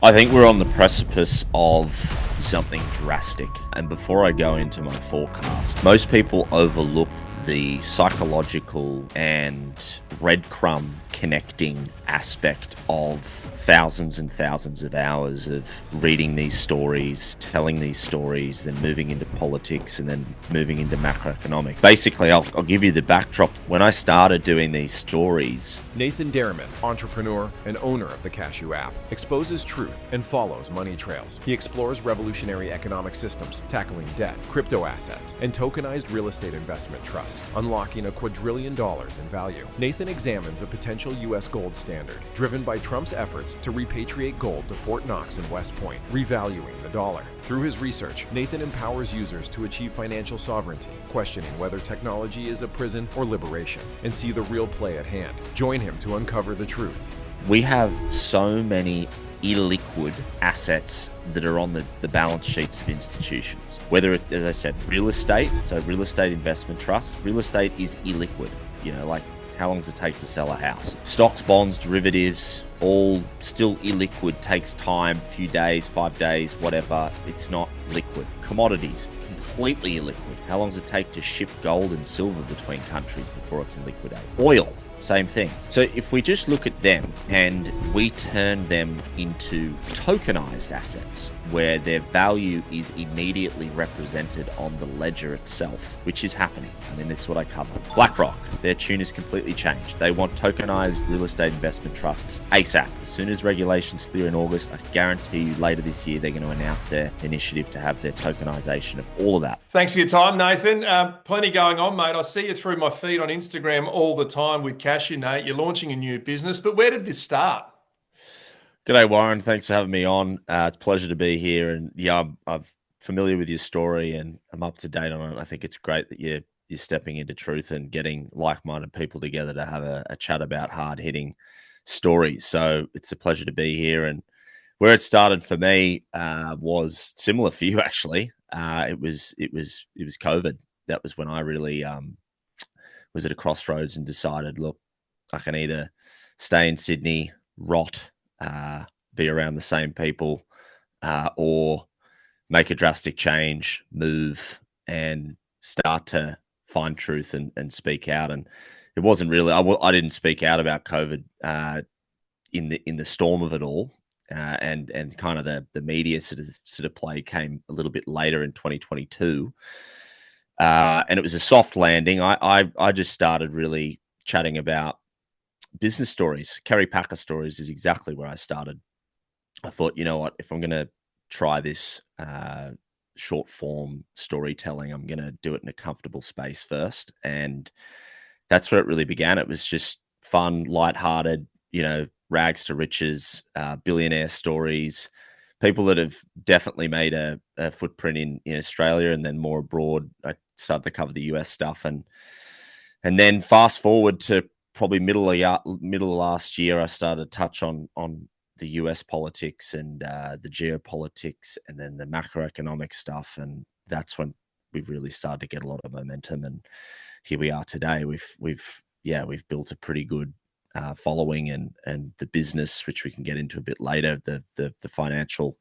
I think we're on the precipice of something drastic. And before I go into my forecast, most people overlook the psychological and breadcrumb connecting aspect of thousands and thousands of hours of reading these stories, telling these stories, then moving into politics and then moving into macroeconomics. Basically, I'll give you the backdrop. When I started doing these stories, Nathan Derriman, entrepreneur and owner of the Cashu app, exposes truth and follows money trails. He explores revolutionary economic systems, tackling debt, crypto assets, and tokenized real estate investment trusts, unlocking $1 quadrillion in value. Nathan examines a potential U.S. gold standard, driven by Trump's efforts to repatriate gold to Fort Knox and West Point, revaluing the dollar. Through his research, Nathan empowers users to achieve financial sovereignty, questioning whether technology is a prison or liberation, and see the real play at hand. Join him to uncover the truth. We have so many illiquid assets that are on the balance sheets of institutions. Whether it, as I said, real estate, so real estate investment trust, real estate is illiquid. Like how long does it take to sell a house? Stocks, bonds, derivatives, all still illiquid, takes time, few days, 5 days, whatever. It's not liquid. Commodities, completely illiquid. How long does it take to ship gold and silver between countries before it can liquidate? Oil, same thing. So if we just look at them and we turn them into tokenized assets, where their value is immediately represented on the ledger itself, which is happening. I mean, that's what I cover. BlackRock, their tune is completely changed. They want tokenized real estate investment trusts ASAP. As soon as regulations clear in August, I guarantee you later this year, they're going to announce their initiative to have their tokenization of all of that. Thanks for your time, Nathan. Plenty going on, mate. I see you through my feed on Instagram all the time with Cashu, Nate. You're launching a new business, but where did this start? G'day, Warren. Thanks for having me on. It's a pleasure to be here. And yeah, I'm familiar with your story and I'm up to date on it. I think it's great that you're stepping into truth and getting like-minded people together to have a chat about hard-hitting stories. So it's a pleasure to be here. And where it started for me was similar for you, actually. It was COVID. That was when I really was at a crossroads and decided, look, I can either stay in Sydney, rot, be around the same people, or make a drastic change, move, and start to find truth and speak out. And it wasn't really, I didn't speak out about COVID in the storm of it all. And kind of the media sort of play came a little bit later in 2022. And it was a soft landing. I just started really chatting about business stories. Kerry Packer stories is exactly where I started. I thought, you know what, if I'm going to try this short form storytelling, I'm going to do it in a comfortable space first. And that's where it really began. It was just fun, lighthearted, rags to riches, billionaire stories, people that have definitely made a footprint in Australia and then more abroad. I started to cover the US stuff. And then fast forward to probably middle of last year, I started to touch on the US politics and the geopolitics and then the macroeconomic stuff. And that's when we've really started to get a lot of momentum. And here we are today. We've built a pretty good following and the business, which we can get into a bit later. The financial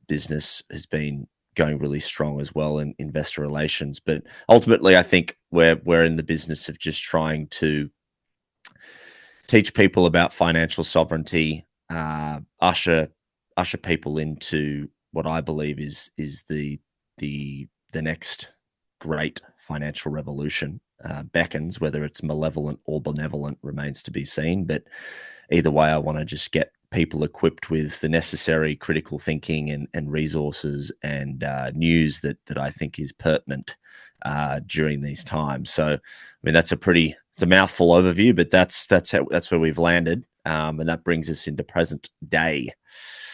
business has been going really strong as well in investor relations. But ultimately, I think we're in the business of just trying to teach people about financial sovereignty, usher people into what I believe is the next great financial revolution. Beckons, whether it's malevolent or benevolent remains to be seen. But either way, I want to just get people equipped with the necessary critical thinking and resources and news that I think is pertinent during these times. So, I mean, it's a mouthful overview, but that's where we've landed, and that brings us into present day.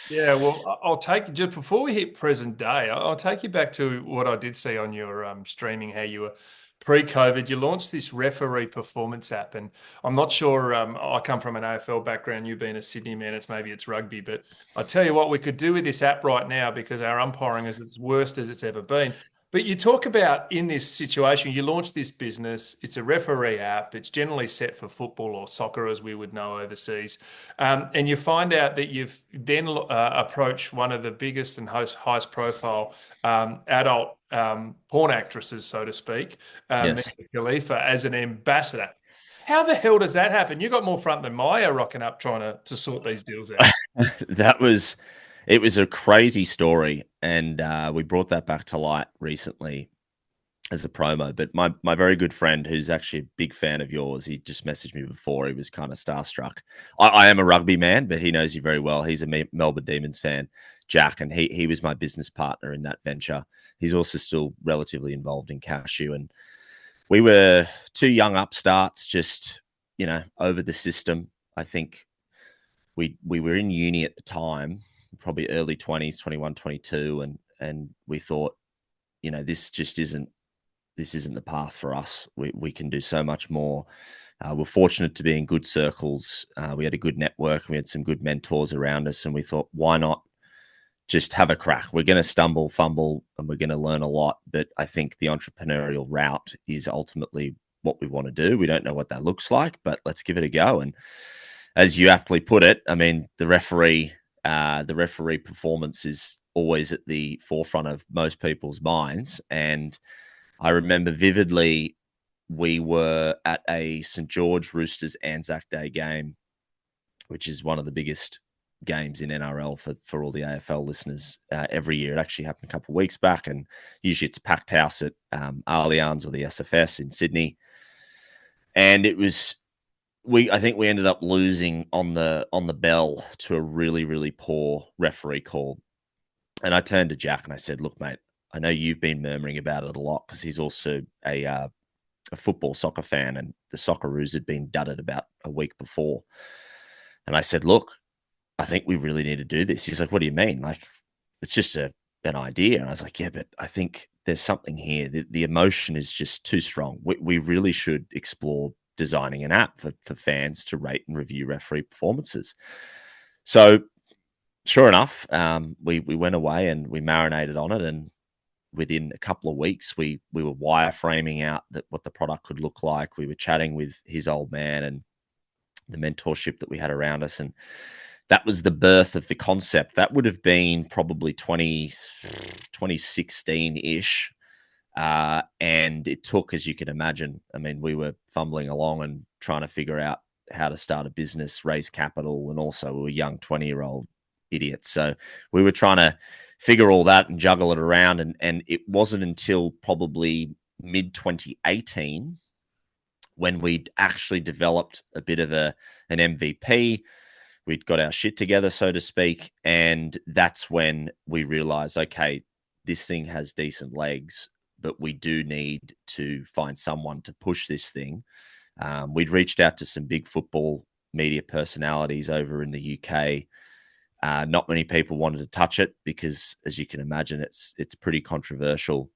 Yeah, well, I'll take just before we hit present day, I'll take you back to what I did see on your streaming, how you were pre-COVID. You launched this referee performance app, and I'm not sure. I come from an AFL background. You've been a Sydney man. Maybe it's rugby, but I tell you what, we could do with this app right now because our umpiring is as worst as it's ever been. But you talk about in this situation, you launch this business, it's a referee app, it's generally set for football or soccer, as we would know overseas. And you find out that you've then approached one of the biggest and highest profile adult porn actresses, so to speak, Mia Yes. Khalifa, as an ambassador. How the hell does that happen? You got more front than Maya rocking up trying to sort these deals out. That was it was a crazy story, and we brought that back to light recently as a promo. But my very good friend, who's actually a big fan of yours, he just messaged me before. He was kind of starstruck. I am a rugby man, but he knows you very well. He's a Melbourne Demons fan, Jack, and he was my business partner in that venture. He's also still relatively involved in Cashu, and we were two young upstarts, just over the system. I think we were in uni at the time, probably early 20s, 21, 22, and we thought, this just isn't the path for us. We can do so much more. We're fortunate to be in good circles. We had a good network. We had some good mentors around us, and we thought, why not just have a crack? We're going to stumble, fumble, and we're going to learn a lot. But I think the entrepreneurial route is ultimately what we want to do. We don't know what that looks like, but let's give it a go. And as you aptly put it, I mean, the referee performance is always at the forefront of most people's minds. And I remember vividly, we were at a St. George Roosters Anzac Day game, which is one of the biggest games in NRL for all the AFL listeners every year. It actually happened a couple of weeks back, and usually it's a packed house at Allianz or the SFS in Sydney. And it was I think we ended up losing on the bell to a really, really poor referee call. And I turned to Jack and I said, "Look, mate, I know you've been murmuring about it a lot," because he's also a football soccer fan, and the Socceroos had been dudded about a week before. And I said, "Look, I think we really need to do this." He's like, "What do you mean? Like, it's just an idea." And I was like, "Yeah, but I think there's something here. The emotion is just too strong. We really should explore designing an app for fans to rate and review referee performances." So sure enough, we went away and we marinated on it, and within a couple of weeks, we were wireframing out what the product could look like. We were chatting with his old man and the mentorship that we had around us, and that was the birth of the concept. That would have been probably 2016-ish. And it took, as you can imagine, I mean, we were fumbling along and trying to figure out how to start a business, raise capital, and also we were young 20-year-old idiots. So we were trying to figure all that and juggle it around. And it wasn't until probably mid 2018 when we'd actually developed a bit of an MVP. We'd got our shit together, so to speak. And that's when we realized, okay, this thing has decent legs, but we do need to find someone to push this thing. We'd reached out to some big football media personalities over in the UK. Not many people wanted to touch it because, as you can imagine, it's pretty controversial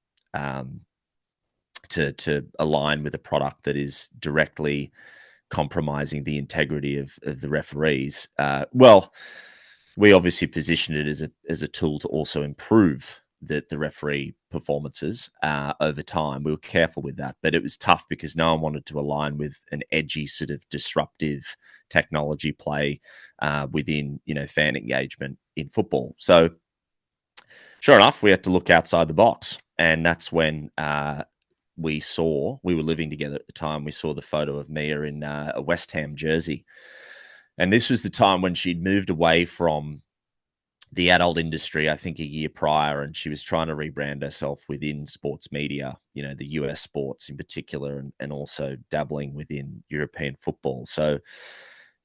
to align with a product that is directly compromising the integrity of the referees. Well, we obviously positioned it as a tool to also improve the referee performances over time. We were careful with that, but it was tough because no one wanted to align with an edgy sort of disruptive technology play within fan engagement in football. So sure enough, we had to look outside the box, and that's when we were living together at the time. We saw the photo of Mia in a West Ham jersey, and this was the time when she'd moved away from the adult industry, I think a year prior, and she was trying to rebrand herself within sports media, the US sports in particular, and also dabbling within European football. So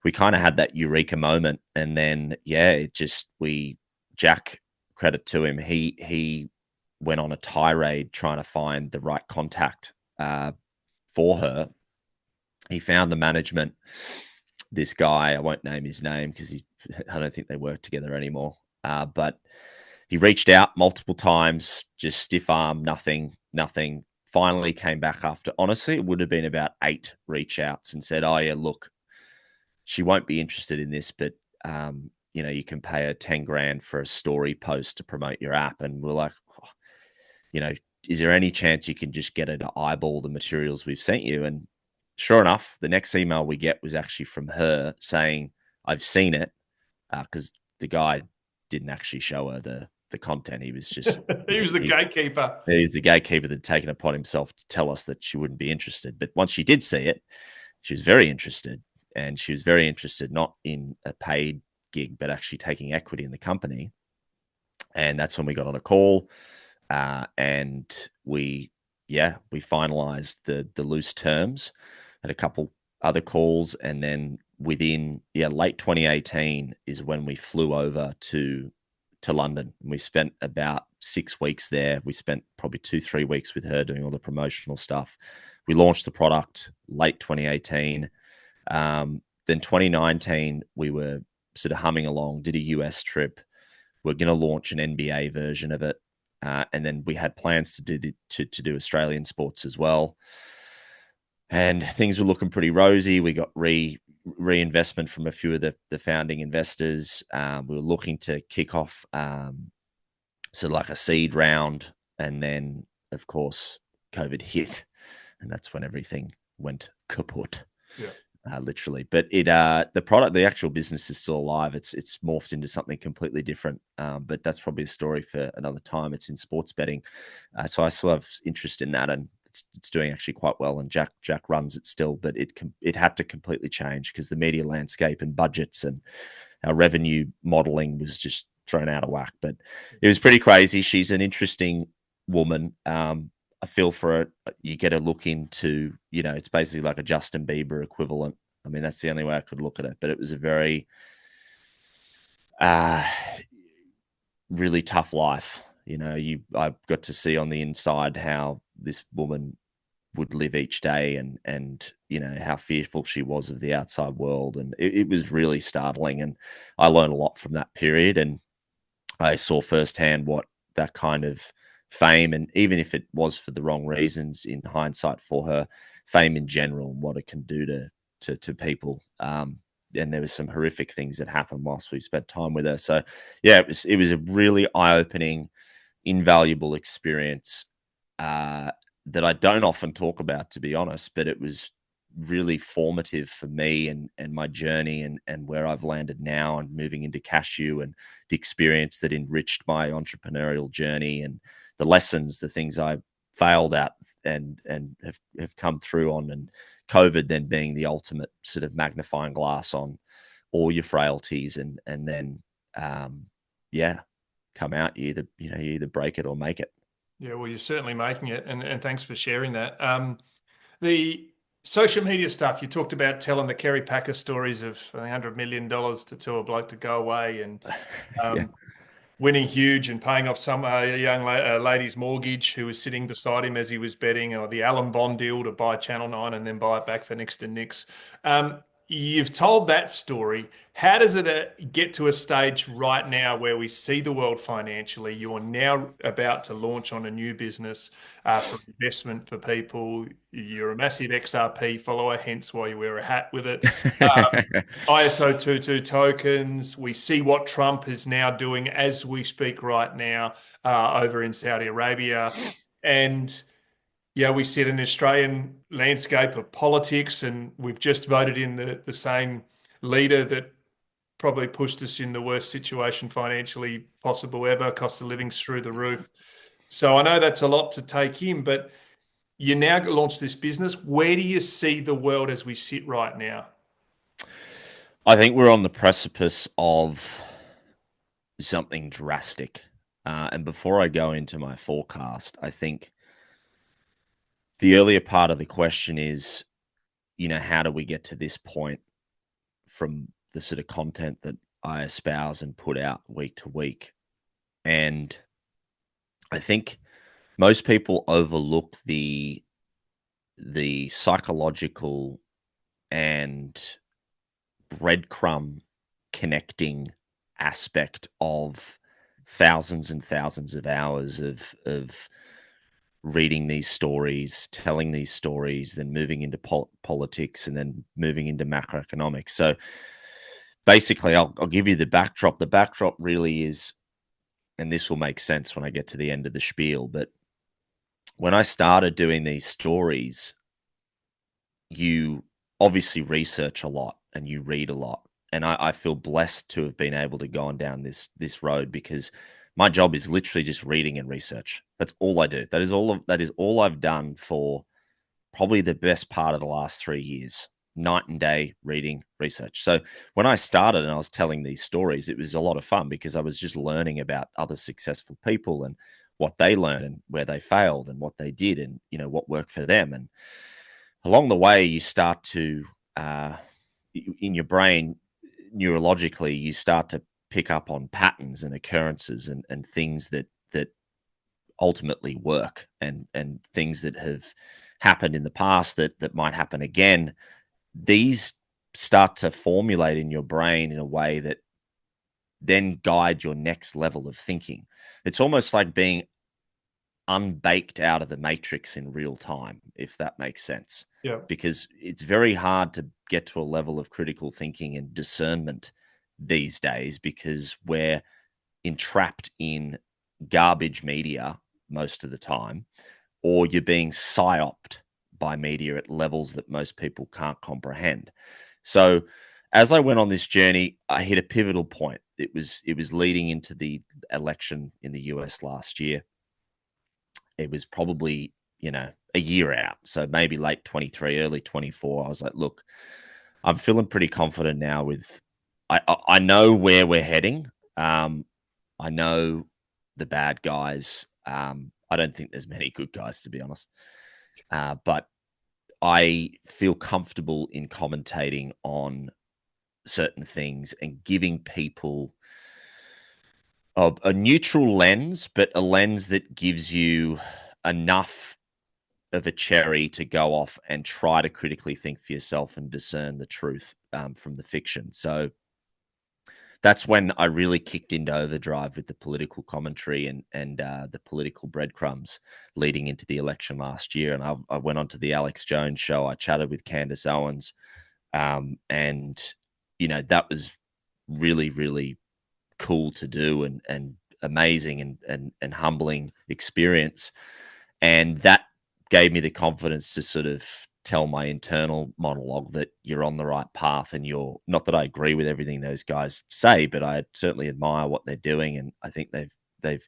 we kind of had that eureka moment. And then, Jack, credit to him, he went on a tirade trying to find the right contact for her. He found the management, this guy, I won't name his name because I don't think they work together anymore. But he reached out multiple times, just stiff arm, nothing. Finally came back after, honestly, it would have been about 8 reach outs and said, "Oh yeah, look, she won't be interested in this, but you can pay her 10 grand for a story post to promote your app." And we're like, is there any chance you can just get her to eyeball the materials we've sent you? And sure enough, the next email we get was actually from her saying, I've seen it, because the guy didn't actually show her the content. He was just, He was the gatekeeper. he's the gatekeeper that had taken upon himself to tell us that she wouldn't be interested. But once she did see it, she was very interested. And she was very interested not in a paid gig, but actually taking equity in the company. And that's when we got on a call, and we finalized the loose terms, had a couple other calls, and then within late 2018 is when we flew over to London. And we spent about 6 weeks there. We spent probably 2-3 weeks with her doing all the promotional stuff. We launched the product late 2018. Then 2019 we were sort of humming along, did a US trip. We're going to launch an NBA version of it, and then we had plans to do Australian sports as well. And things were looking pretty rosy. We got reinvestment from a few of the founding investors. We were looking to kick off sort of like a seed round, and then of course COVID hit, and that's when everything went kaput. Yeah. Literally. But the actual business is still alive. It's morphed into something completely different. But that's probably a story for another time. It's in sports betting, so I still have interest in that, and it's doing actually quite well. And Jack runs it still, but it had to completely change because the media landscape and budgets and our revenue modeling was just thrown out of whack. But it was pretty crazy. She's an interesting woman. I feel for it. You get a look into, it's basically like a Justin Bieber equivalent. I mean, that's the only way I could look at it. But it was a very, really tough life. I got to see on the inside how this woman would live each day, and how fearful she was of the outside world. And it was really startling. And I learned a lot from that period. And I saw firsthand what that kind of fame, and even if it was for the wrong reasons in hindsight for her, fame in general, and what it can do to people. And there was some horrific things that happened whilst we spent time with her. So yeah, it was a really eye-opening, invaluable experience that I don't often talk about, to be honest, but it was really formative for me and my journey and where I've landed now and moving into Cashu, and the experience that enriched my entrepreneurial journey, and the lessons, the things I failed at and have come through on, and COVID then being the ultimate sort of magnifying glass on all your frailties, and then come out. You either break it or make it. Yeah, well, you're certainly making it, and thanks for sharing that. The social media stuff, you talked about telling the Kerry Packer stories of $100 million to tell a bloke to go away, and Yeah. winning huge and paying off some young lady's mortgage who was sitting beside him as he was betting, or the Alan Bond deal to buy Channel 9 and then buy it back for next to nix. You've told that story. How does it get to a stage right now where we see the world financially? You're now about to launch on a new business for investment for people. You're a massive XRP follower, hence why you wear a hat with it. ISO 22 tokens. We see what Trump is now doing as we speak right now over in Saudi Arabia. And yeah, we sit in the Australian landscape of politics, and we've just voted in the same leader that probably pushed us in the worst situation financially possible ever. Cost of living's through the roof. So I know that's a lot to take in, but you now launched this business. Where do you see the world as we sit right now? I think we're on the precipice of something drastic. And before I go into my forecast, I think the earlier part of the question is, how do we get to this point from the sort of content that I espouse and put out week to week? And I think most people overlook the psychological and breadcrumb connecting aspect of thousands and thousands of hours of reading these stories, telling these stories, then moving into politics, and then moving into macroeconomics. So basically, I'll give you the backdrop. The backdrop really is, and this will make sense when I get to the end of the spiel, but when I started doing these stories, you obviously research a lot and you read a lot. And I feel blessed to have been able to go on down this road, because my job is literally just reading and research. That's all I do. That is all I've done for probably the best part of the last 3 years. Night and day reading, research. So when I started and I was telling these stories, it was a lot of fun because I was just learning about other successful people and what they learned and where they failed and what they did and what worked for them. And along the way, you start to in your brain, neurologically, you start to pick up on patterns and occurrences and things that ultimately work, and things that have happened in the past that might happen again. These start to formulate in your brain in a way that then guide your next level of thinking. It's almost like being unbaked out of the matrix in real time, if that makes sense. Yeah. Because it's very hard to get to a level of critical thinking and discernment these days, because we're entrapped in garbage media most of the time, or you're being psyoped by media at levels that most people can't comprehend. So as I went on this journey, I hit a pivotal point. It was leading into the election in the US last year. It was probably, a year out. So maybe late 23, early 24. I was like, look, I'm feeling pretty confident now with, I know where we're heading. I know the bad guys. I don't think there's many good guys, to be honest. But I feel comfortable in commentating on certain things and giving people a neutral lens, but a lens that gives you enough of a cherry to go off and try to critically think for yourself and discern the truth from the fiction. So that's when I really kicked into overdrive with the political commentary and the political breadcrumbs leading into the election last year. And I went on to the Alex Jones show. I chatted with Candace Owens, and that was really, really cool to do, and amazing and humbling experience. And that gave me the confidence to sort of tell my internal monologue that you're on the right path, and you're not that I agree with everything those guys say, but I certainly admire what they're doing, and I think they've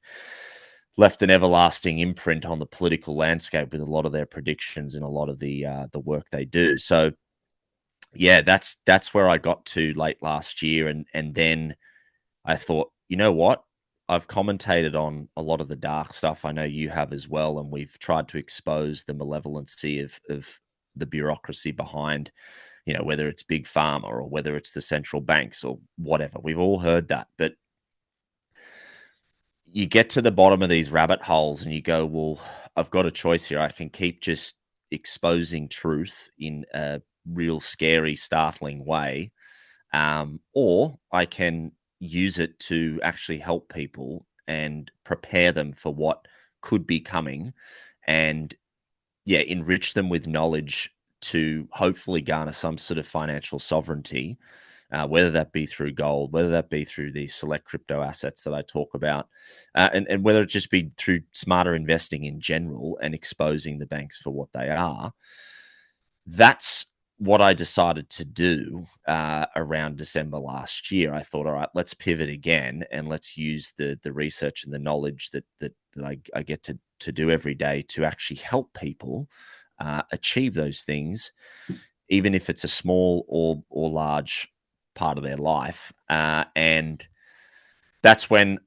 left an everlasting imprint on the political landscape with a lot of their predictions and a lot of the work they do. So yeah, that's where I got to late last year, and then I thought, you know what? I've commentated on a lot of the dark stuff. I know you have as well, and we've tried to expose the malevolency of the bureaucracy behind, whether it's big pharma or whether it's the central banks or whatever. We've all heard that, but you get to the bottom of these rabbit holes and you go, well, I've got a choice here. I can keep just exposing truth in a real scary, startling way, or I can use it to actually help people and prepare them for what could be coming, and enrich them with knowledge to hopefully garner some sort of financial sovereignty, whether that be through gold, whether that be through these select crypto assets that I talk about, and whether it just be through smarter investing in general and exposing the banks for what they are. That's what I decided to do around December last year. I thought, all right, let's pivot again and let's use the research and the knowledge that I get to do every day to actually help people achieve those things, even if it's a small or large part of their life. And that's when,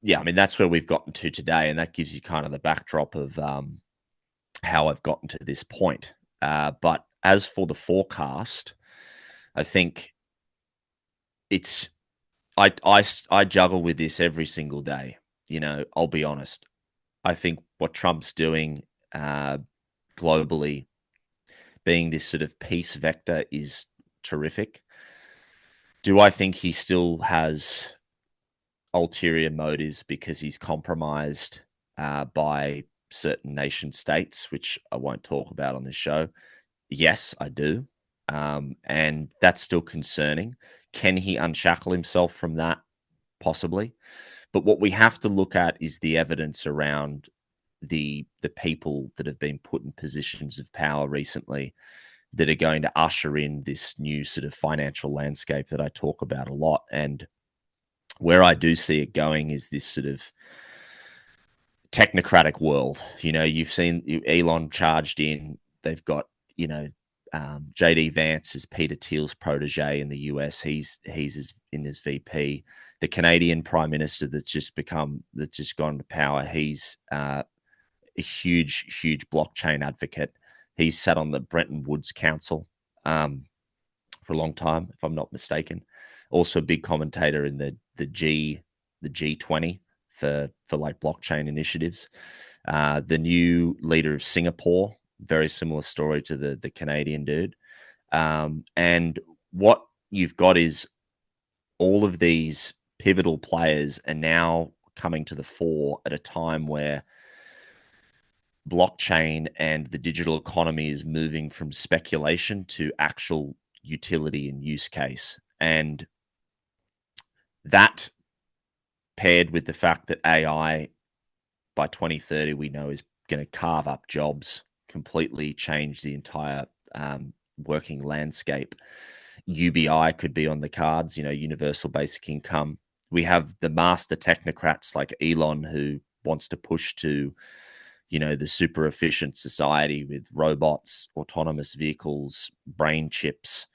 that's where we've gotten to today, and that gives you kind of the backdrop of how I've gotten to this point. But as for the forecast, I think I juggle with this every single day. I'll be honest. I think what Trump's doing globally, being this sort of peace vector, is terrific. Do I think he still has ulterior motives because he's compromised by certain nation states, which I won't talk about on this show? Yes, I do. And that's still concerning. Can he unshackle himself from that? Possibly. But what we have to look at is the evidence around the people that have been put in positions of power recently that are going to usher in this new sort of financial landscape that I talk about a lot. And where I do see it going is this sort of technocratic world. You've seen Elon charged in. They've got, JD Vance is Peter Thiel's protege in the US. He's in his VP. The Canadian Prime Minister that's just gone to power. He's a huge blockchain advocate. He's sat on the Bretton Woods Council for a long time, if I'm not mistaken. Also a big commentator in the G20 for like blockchain initiatives. The new leader of Singapore, very similar story to the Canadian dude. And what you've got is all of these pivotal players are now coming to the fore at a time where blockchain and the digital economy is moving from speculation to actual utility and use case. And that, paired with the fact that AI by 2030 we know is going to carve up jobs, completely change the entire working landscape. UBI could be on the cards, universal basic income. We have the master technocrats like Elon, who wants to push to the super efficient society with robots, autonomous vehicles, brain chips.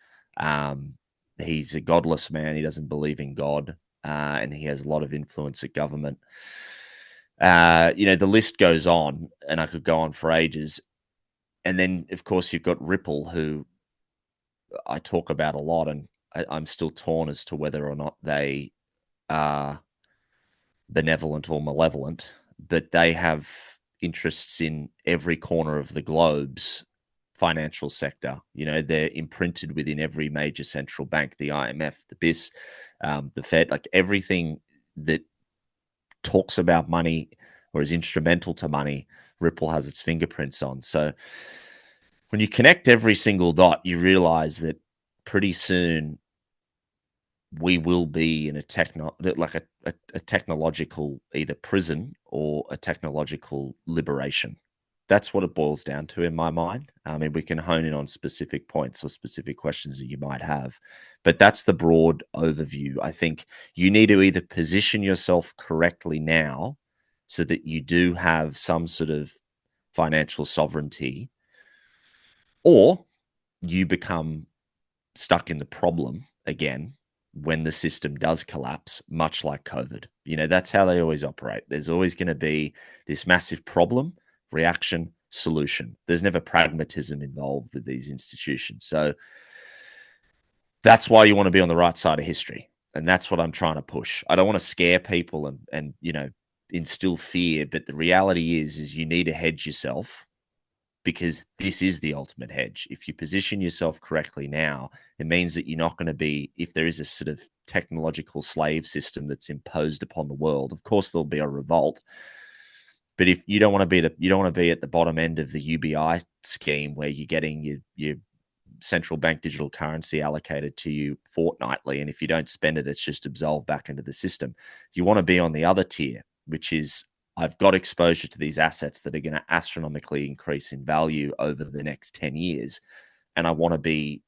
He's a godless man. He doesn't believe in God, and he has a lot of influence at government. The list goes on, and I could go on for ages. And then, of course, you've got Ripple, who I talk about a lot, and I'm still torn as to whether or not they are benevolent or malevolent, but they have interests in every corner of the globe's financial sector. They're imprinted within every major central bank, the IMF, the BIS, the Fed, like everything that talks about money or is instrumental to money, Ripple has its fingerprints on. So when you connect every single dot, you realize that pretty soon we will be in a technological either prison or a technological liberation. That's what it boils down to in my mind. I mean, we can hone in on specific points or specific questions that you might have, but that's the broad overview. I think you need to either position yourself correctly now so that you do have some sort of financial sovereignty, or you become stuck in the problem again when the system does collapse, much like COVID. That's how they always operate. There's always going to be this massive problem, reaction, solution. There's never pragmatism involved with these institutions. So that's why you want to be on the right side of history. And that's what I'm trying to push. I don't want to scare people and instill fear, but the reality is you need to hedge yourself, because this is the ultimate hedge. If you position yourself correctly now, it means that you're not going to be, if there is a sort of technological slave system that's imposed upon the world, of course there'll be a revolt. But if you don't want to be at the bottom end of the UBI scheme where you're getting your central bank digital currency allocated to you fortnightly, and if you don't spend it, it's just absolved back into the system. You want to be on the other tier, which is, I've got exposure to these assets that are going to astronomically increase in value over the next 10 years. And I want to be,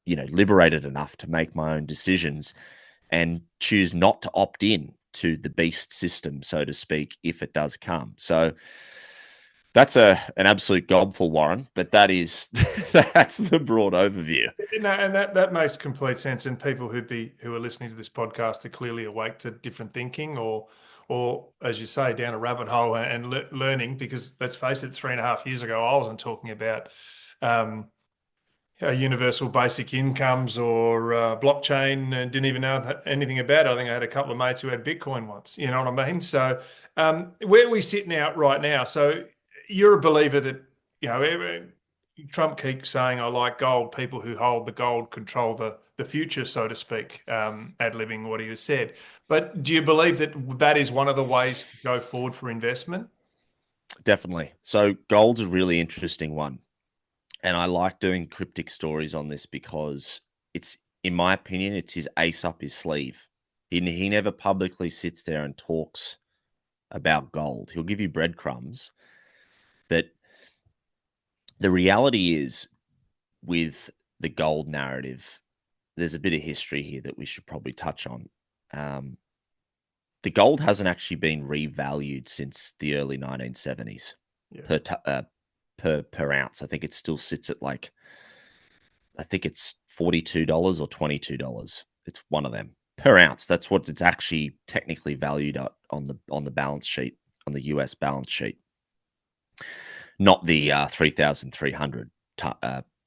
liberated enough to make my own decisions and choose not to opt in to the beast system, so to speak, if it does come. So that's an absolute gobful, Warren, but that's the broad overview. And that makes complete sense. And people who are listening to this podcast are clearly awake to different thinking, or as you say, down a rabbit hole and learning. Because let's face it, 3.5 years ago, I wasn't talking about universal basic incomes or blockchain, and didn't even know anything about it. I think I had a couple of mates who had Bitcoin once. You know what I mean? So where we sit now, right now, so you're a believer that, Trump keeps saying, I like gold. People who hold the gold control the future, so to speak, ad-libbing what he has said. But do you believe that is one of the ways to go forward for investment? Definitely. So gold's a really interesting one. And I like doing cryptic stories on this because it's, in my opinion, it's his ace up his sleeve. He never publicly sits there and talks about gold. He'll give you breadcrumbs, but the reality is, with the gold narrative, there's a bit of history here that we should probably touch on. The gold hasn't actually been revalued since the early 1970s Yeah. per ounce. I think it still sits at like, I think it's $42 or $22. It's one of them per ounce. That's what it's actually technically valued at on the balance sheet, on the US balance sheet, not the $3,300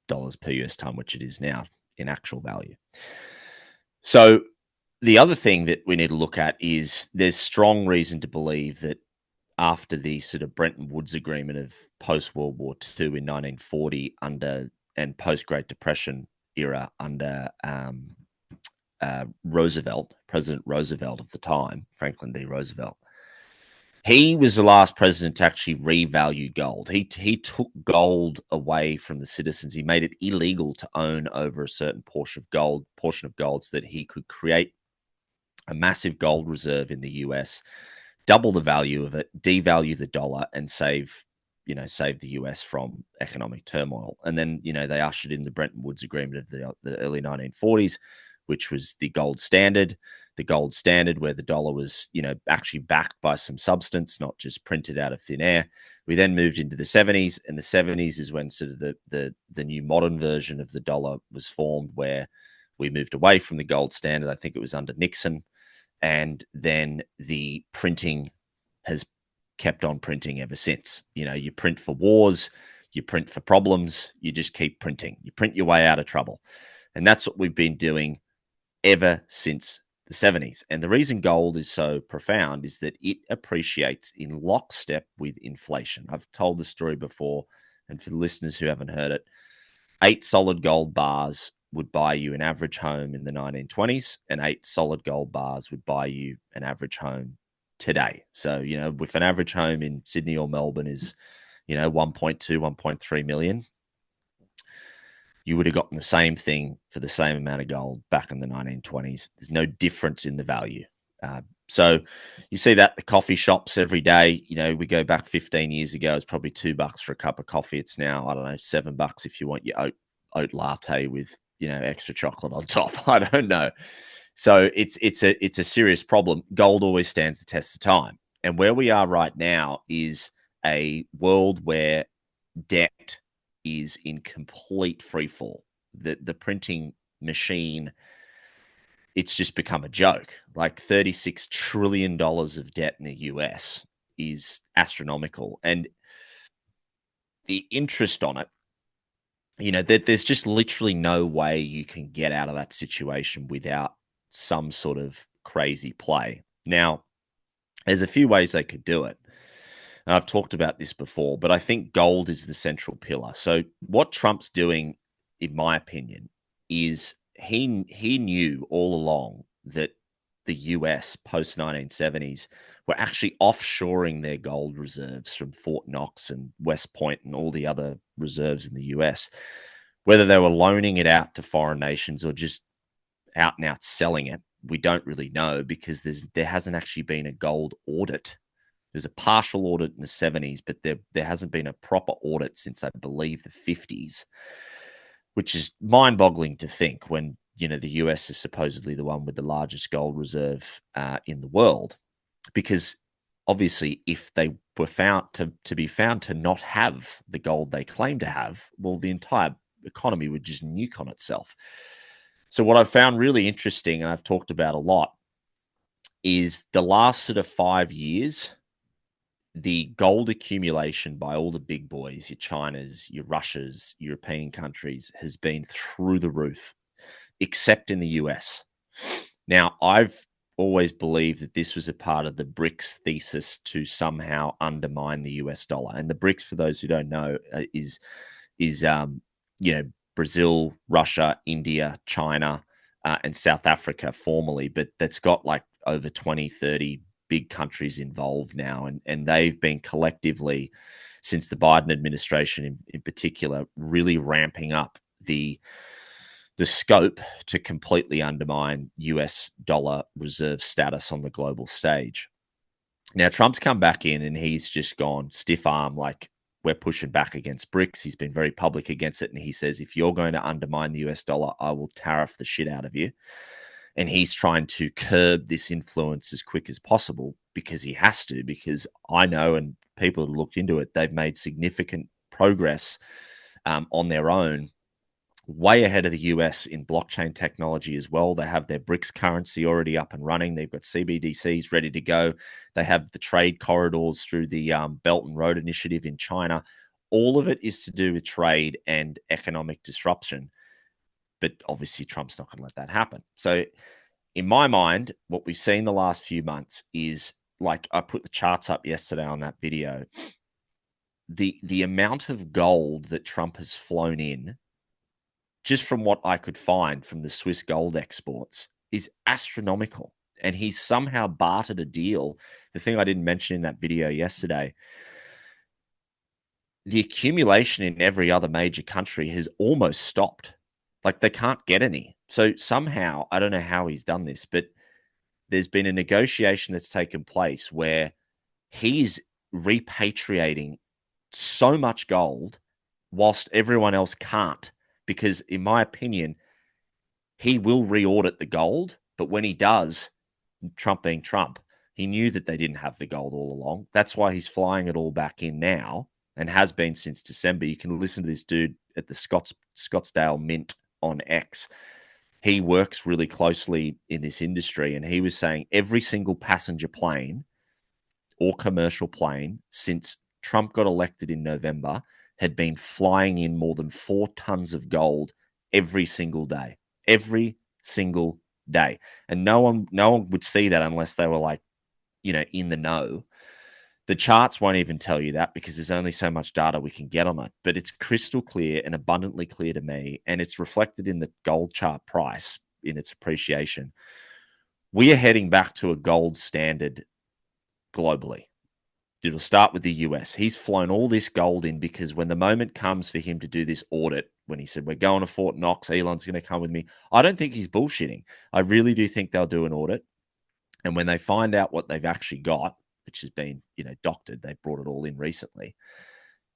dollars per US ton, which it is now in actual value. So the other thing that we need to look at is there's strong reason to believe that after the sort of Bretton Woods Agreement of post World War II in 1940 and post Great Depression era under Roosevelt, President Roosevelt of the time, Franklin D. Roosevelt, he was the last president to actually revalue gold. He took gold away from the citizens. He made it illegal to own over a certain portion of gold so that he could create a massive gold reserve in the US, double the value of it, devalue the dollar, and save the US from economic turmoil. And then, they ushered in the Bretton Woods Agreement of the early 1940s, which was the gold standard where the dollar was, actually backed by some substance, not just printed out of thin air. We then moved into the 70s, and the 70s is when sort of the new modern version of the dollar was formed, where we moved away from the gold standard. I think it was under Nixon. And then the printing has kept on printing ever since. You print for wars, you print for problems, you just keep printing. You print your way out of trouble. And that's what we've been doing ever since the 70s. And the reason gold is so profound is that it appreciates in lockstep with inflation. I've told the story before, and for the listeners who haven't heard it, 8 solid gold bars would buy you an average home in the 1920s, and 8 solid gold bars would buy you an average home today. So, if an average home in Sydney or Melbourne is, 1.2, 1.3 million, you would have gotten the same thing for the same amount of gold back in the 1920s. There's no difference in the value. So you see that at the coffee shops every day. We go back 15 years ago, it's probably $2 for a cup of coffee. It's now, I don't know, $7 if you want your oat latte with, extra chocolate on top. I don't know. So it's a serious problem. Gold always stands the test of time. And where we are right now is a world where debt is in complete free fall. The printing machine, it's just become a joke. Like $36 trillion of debt in the US is astronomical. And the interest on it, there's just literally no way you can get out of that situation without some sort of crazy play. Now, there's a few ways they could do it. And I've talked about this before, but I think gold is the central pillar. So what Trump's doing, in my opinion, is he knew all along that the US post 1970s were actually offshoring their gold reserves from Fort Knox and West Point and all the other reserves in the US. Whether they were loaning it out to foreign nations or just out and out selling it, we don't really know, because there hasn't actually been a gold audit. There's a partial audit in the 70s, but there hasn't been a proper audit since, I believe, the 50s, which is mind-boggling to think when, the US is supposedly the one with the largest gold reserve in the world. Because obviously, if they were found to not have the gold they claim to have, well, the entire economy would just nuke on itself. So what I've found really interesting, and I've talked about a lot, is the last sort of 5 years, the gold accumulation by all the big boys, your Chinas, your Russias, European countries, has been through the roof, except in the US. Now, I've always believed that this was a part of the BRICS thesis to somehow undermine the US dollar. And the BRICS, for those who don't know, is Brazil, Russia, India, China, and South Africa formerly, but that's got like over 20, 30 big countries involved now. And they've been collectively, since the Biden administration in particular, really ramping up the scope to completely undermine US dollar reserve status on the global stage. Now, Trump's come back in and he's just gone stiff arm, like we're pushing back against BRICS. He's been very public against it. And he says, if you're going to undermine the US dollar, I will tariff the shit out of you. And he's trying to curb this influence as quick as possible because he has to, because I know, and people have looked into it, they've made significant progress on their own, way ahead of the US in blockchain technology as well. They have their BRICS currency already up and running. They've got CBDCs ready to go. They have the trade corridors through the Belt and Road Initiative in China. All of it is to do with trade and economic disruption. But obviously, Trump's not going to let that happen. So, in my mind, what we've seen the last few months is, like I put the charts up yesterday on that video, the amount of gold that Trump has flown in, just from what I could find from the Swiss gold exports, is astronomical. And he's somehow bartered a deal. The thing I didn't mention in that video yesterday, the accumulation in every other major country has almost stopped. Like they can't get any. So somehow, I don't know how he's done this, but there's been a negotiation that's taken place where he's repatriating so much gold whilst everyone else can't. Because in my opinion, he will re-audit the gold, but when he does, Trump being Trump, he knew that they didn't have the gold all along. That's why he's flying it all back in now and has been since December. You can listen to this dude at the Scottsdale Mint on X. He works really closely in this industry, and he was saying every single passenger plane or commercial plane since Trump got elected in November had been flying in more than 4 tons of gold every single day. Every single day. And no one would see that unless they were like, in the know. The charts won't even tell you that because there's only so much data we can get on it. But it's crystal clear and abundantly clear to me, and it's reflected in the gold chart price in its appreciation. We are heading back to a gold standard globally. It'll start with the US. He's flown all this gold in because when the moment comes for him to do this audit, when he said, we're going to Fort Knox, Elon's going to come with me, I don't think he's bullshitting. I really do think they'll do an audit. And when they find out what they've actually got, which has been, doctored, they brought it all in recently,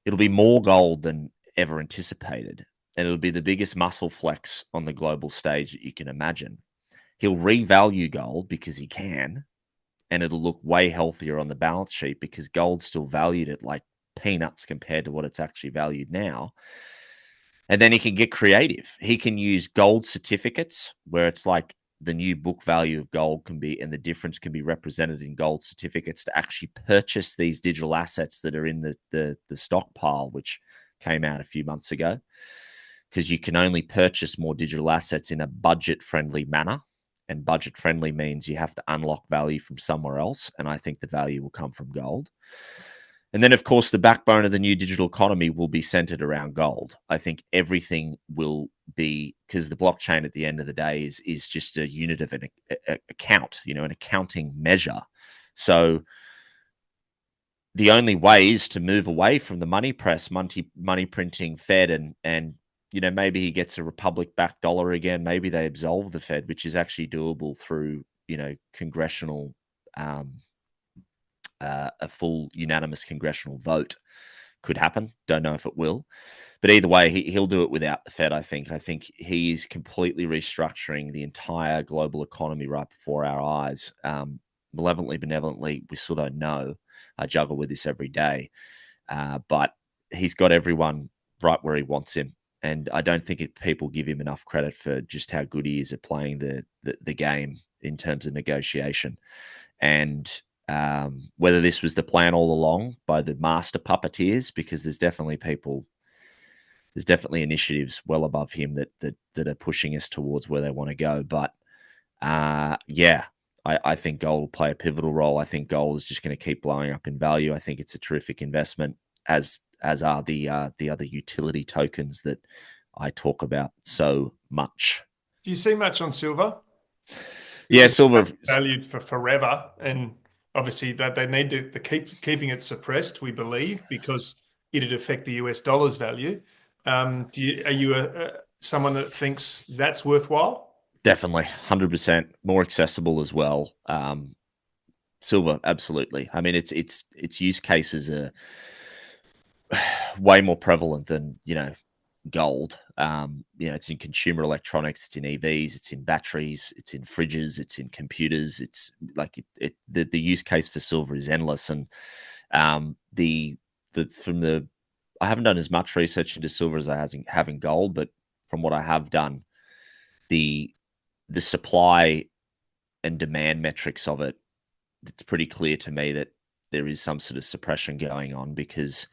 it'll be more gold than ever anticipated. And it'll be the biggest muscle flex on the global stage that you can imagine. He'll revalue gold because he can, and it'll look way healthier on the balance sheet because gold's still valued at like peanuts compared to what it's actually valued now. And then he can get creative. He can use gold certificates where it's like the new book value of gold can be, and the difference can be represented in gold certificates to actually purchase these digital assets that are in the stockpile, which came out a few months ago, because you can only purchase more digital assets in a budget-friendly manner. And budget-friendly means you have to unlock value from somewhere else. And I think the value will come from gold. And then, of course, the backbone of the new digital economy will be centered around gold. I think everything will be, because the blockchain at the end of the day is just a unit of an account, an accounting measure. So the only way is to move away from the money press, money printing Fed, and maybe he gets a republic-backed dollar again. Maybe they absolve the Fed, which is actually doable through, congressional, a full unanimous congressional vote could happen. Don't know if it will. But either way, he'll do it without the Fed, I think. I think he's completely restructuring the entire global economy right before our eyes. Malevolently, benevolently, we still don't know. I juggle with this every day. But he's got everyone right where he wants him. And I don't think people give him enough credit for just how good he is at playing the game in terms of negotiation. And whether this was the plan all along by the master puppeteers, because there's definitely initiatives well above him that are pushing us towards where they want to go. But I think gold will play a pivotal role. I think gold is just going to keep blowing up in value. I think it's a terrific investment, as are the other utility tokens that I talk about so much. Do you see much on silver? Yeah, silver valued for forever, and obviously that they need to keeping it suppressed, we believe, because it'd affect the US dollar's value. Are you someone that thinks that's worthwhile? Definitely, 100% more accessible as well. Silver, absolutely. I mean, its use cases are way more prevalent than gold. It's in consumer electronics, it's in EVs, it's in batteries, it's in fridges, it's in computers. It's like the use case for silver is endless. And the from the I haven't done as much research into silver as I have in gold, but from what I have done, the supply and demand metrics of it, it's pretty clear to me that there is some sort of suppression going on because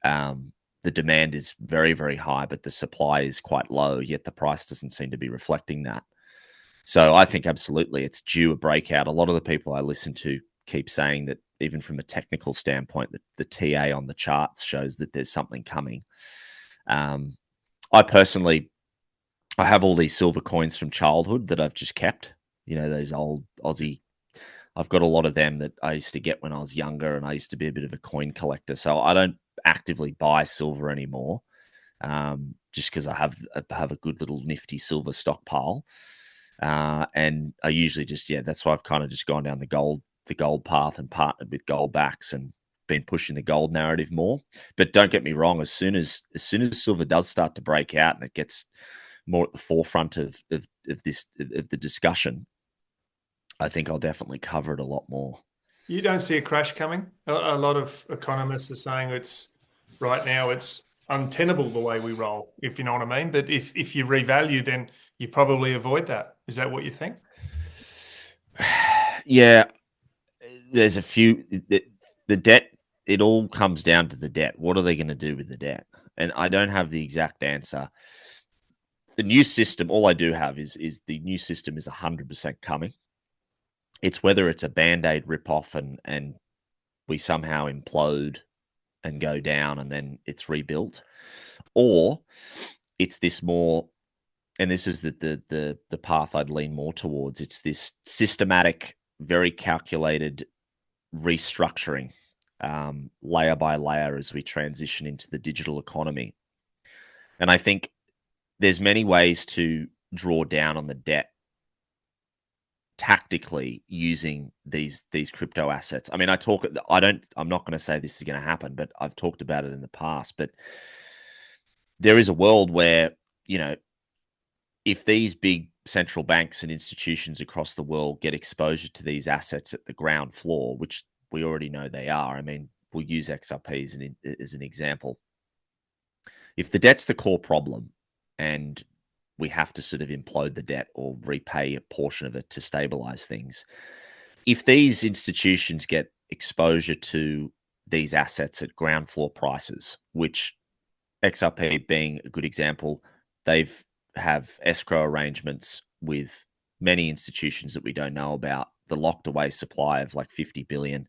the demand is very, very high, but the supply is quite low, yet the price doesn't seem to be reflecting that. So I think absolutely it's due a breakout. A lot of the people I listen to keep saying that even from a technical standpoint, that the TA on the charts shows that there's something coming. I personally, I have all these silver coins from childhood that I've just kept. Those old Aussie. I've got a lot of them that I used to get when I was younger, and I used to be a bit of a coin collector. So I don't actively buy silver anymore, just because I have a good little nifty silver stockpile. And I usually that's why I've kind of just gone down the gold path and partnered with gold backs and been pushing the gold narrative more. But don't get me wrong, as soon as silver does start to break out and it gets more at the forefront of the discussion, I think I'll definitely cover it a lot more. You don't see a crash coming. A lot of economists are saying right now it's untenable the way we roll, if you know what I mean. But if you revalue, then you probably avoid that. Is that what you think? Yeah, there's a few. The debt, it all comes down to the debt. What are they going to do with the debt? And I don't have the exact answer. The new system, all I do have is the new system is 100% coming. It's whether it's a band-aid rip-off and we somehow implode and go down and then it's rebuilt, or it's this more, and this is the path I'd lean more towards. It's this systematic, very calculated restructuring, layer by layer, as we transition into the digital economy. And I think there's many ways to draw down on the debt tactically using these crypto assets. I mean, I'm not going to say this is going to happen, but I've talked about it in the past. But there is a world where, if these big central banks and institutions across the world get exposure to these assets at the ground floor, which we already know they are. I mean, we'll use XRP as an example. If the debt's the core problem and we have to sort of implode the debt or repay a portion of it to stabilize things, if these institutions get exposure to these assets at ground floor prices, which XRP being a good example, they've have escrow arrangements with many institutions that we don't know about, the locked away supply of like 50 billion.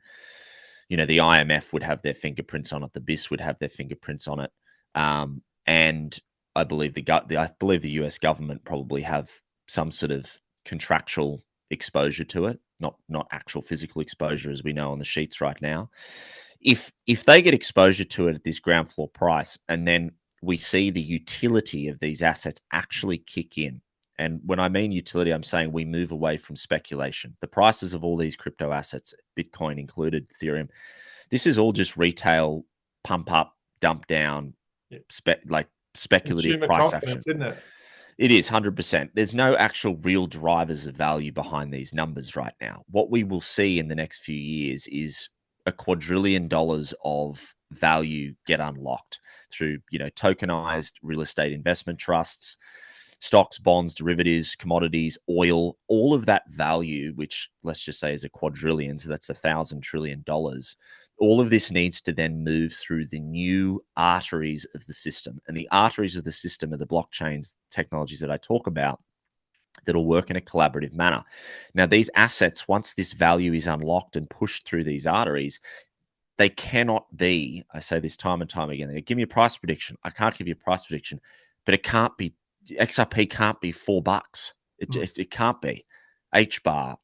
The IMF would have their fingerprints on it. The BIS would have their fingerprints on it. And I believe the US government probably have some sort of contractual exposure to it, not actual physical exposure as we know on the sheets right now. If they get exposure to it at this ground floor price, and then we see the utility of these assets actually kick in. And when I mean utility, I'm saying we move away from speculation. The prices of all these crypto assets, Bitcoin included, Ethereum, this is all just retail pump up, dump down, speculative Consumer price action. confidence, isn't it? It is 100%. There's no actual real drivers of value behind these numbers right now. What we will see in the next few years is $1 quadrillion of value get unlocked through, tokenized real estate investment trusts, stocks, bonds, derivatives, commodities, oil, all of that value, which let's just say is $1 quadrillion, so that's $1,000 trillion. All of this needs to then move through the new arteries of the system. And the arteries of the system are the blockchains technologies that I talk about that'll work in a collaborative manner. Now, these assets, once this value is unlocked and pushed through these arteries, they cannot be, I say this time and time again, they give me a price prediction. I can't give you a price prediction, but it can't be, XRP can't be $4. It can't be. HBAR,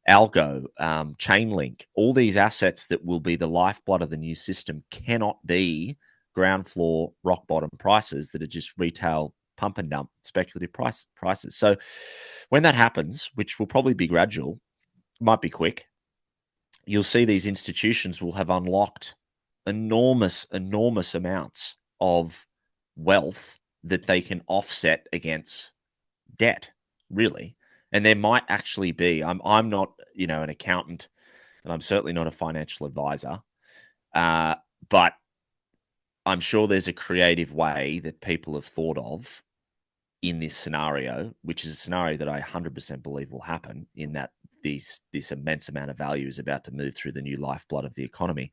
Algo, Chainlink, all these assets that will be the lifeblood of the new system cannot be ground floor, rock bottom prices that are just retail pump and dump speculative prices. So when that happens, which will probably be gradual, might be quick, you'll see these institutions will have unlocked enormous amounts of wealth that they can offset against debt, really. And there might actually be, I'm not, an accountant, and I'm certainly not a financial advisor, but I'm sure there's a creative way that people have thought of in this scenario, which is a scenario that I 100% believe will happen, in that this immense amount of value is about to move through the new lifeblood of the economy.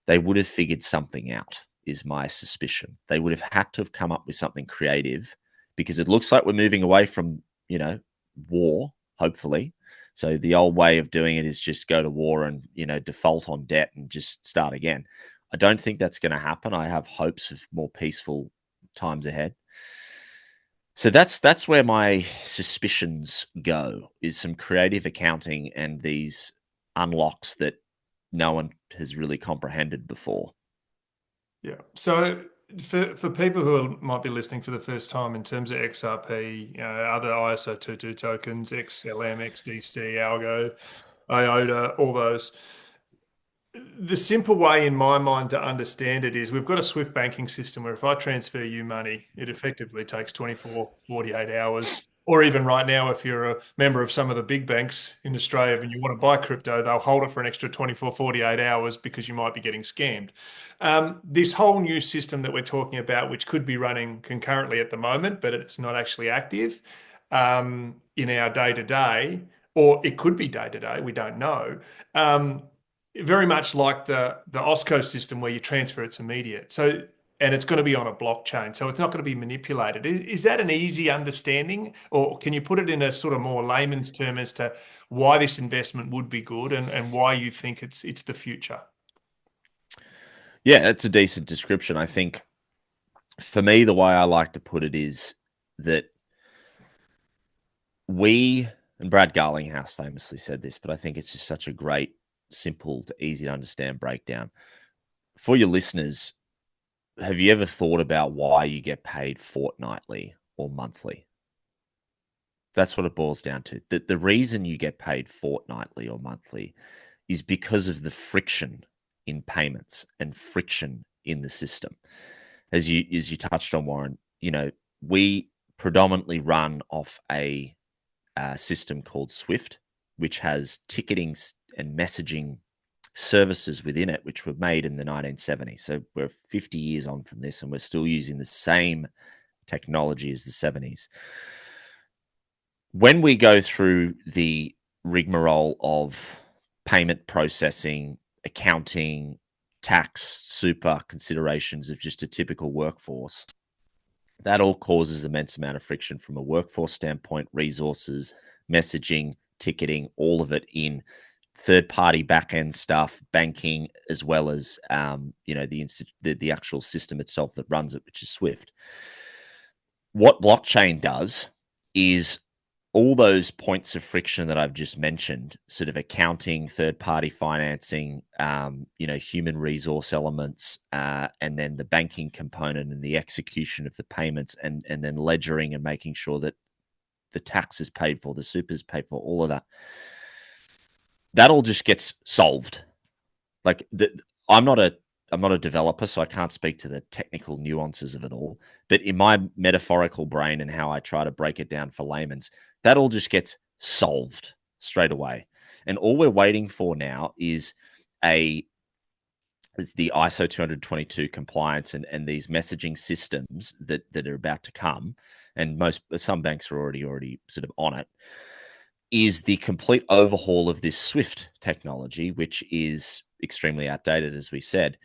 They would have figured something out, is my suspicion. They would have had to have come up with something creative, because it looks like we're moving away from, war, hopefully. So the old way of doing it is just go to war and, default on debt and just start again. I don't think that's going to happen. I have hopes of more peaceful times ahead. So that's where my suspicions go, is some creative accounting and these unlocks that no one has really comprehended before. Yeah. So for people who might be listening for the first time, in terms of XRP, other ISO 22 tokens, XLM, XDC, Algo, IOTA, all those. The simple way in my mind to understand it is, we've got a Swift banking system where if I transfer you money, it effectively takes 24, 48 hours. Or even right now, if you're a member of some of the big banks in Australia and you want to buy crypto, they'll hold it for an extra 24, 48 hours because you might be getting scammed. This whole new system that we're talking about, which could be running concurrently at the moment, but it's not actually active in our day to day, or it could be day to day, we don't know. Very much like the OSCO system, where you transfer, it's immediate. So, and it's going to be on a blockchain, so it's not going to be manipulated. Is that an easy understanding, or can you put it in a sort of more layman's term as to why this investment would be good, and why you think it's the future? Yeah, that's a decent description. I think for me, the way I like to put it is that and Brad Garlinghouse famously said this, but I think it's just such a great, simple to easy to understand breakdown. For your listeners, have you ever thought about why you get paid fortnightly or monthly? That's what it boils down to. The reason you get paid fortnightly or monthly is because of the friction in payments and friction in the system. As you touched on, Warren, we predominantly run off a system called Swift, which has ticketing and messaging services within it, which were made in the 1970s. So we're 50 years on from this, and we're still using the same technology as the 70s. When we go through the rigmarole of payment processing, accounting, tax, super considerations of just a typical workforce, that all causes immense amount of friction from a workforce standpoint, resources, messaging, ticketing, all of it in third-party back-end stuff, banking, as well as the actual system itself that runs it, which is Swift. What blockchain does is all those points of friction that I've just mentioned, sort of accounting, third-party financing, human resource elements, and then the banking component and the execution of the payments, and then ledgering and making sure that the tax is paid for, the super is paid for, all of that. That all just gets solved. I'm not a developer, so I can't speak to the technical nuances of it all. But in my metaphorical brain and how I try to break it down for layman's, that all just gets solved straight away. And all we're waiting for now is the ISO 222 compliance and these messaging systems that are about to come. And some banks are already sort of on it. Is the complete overhaul of this Swift technology, which is extremely outdated, as we said.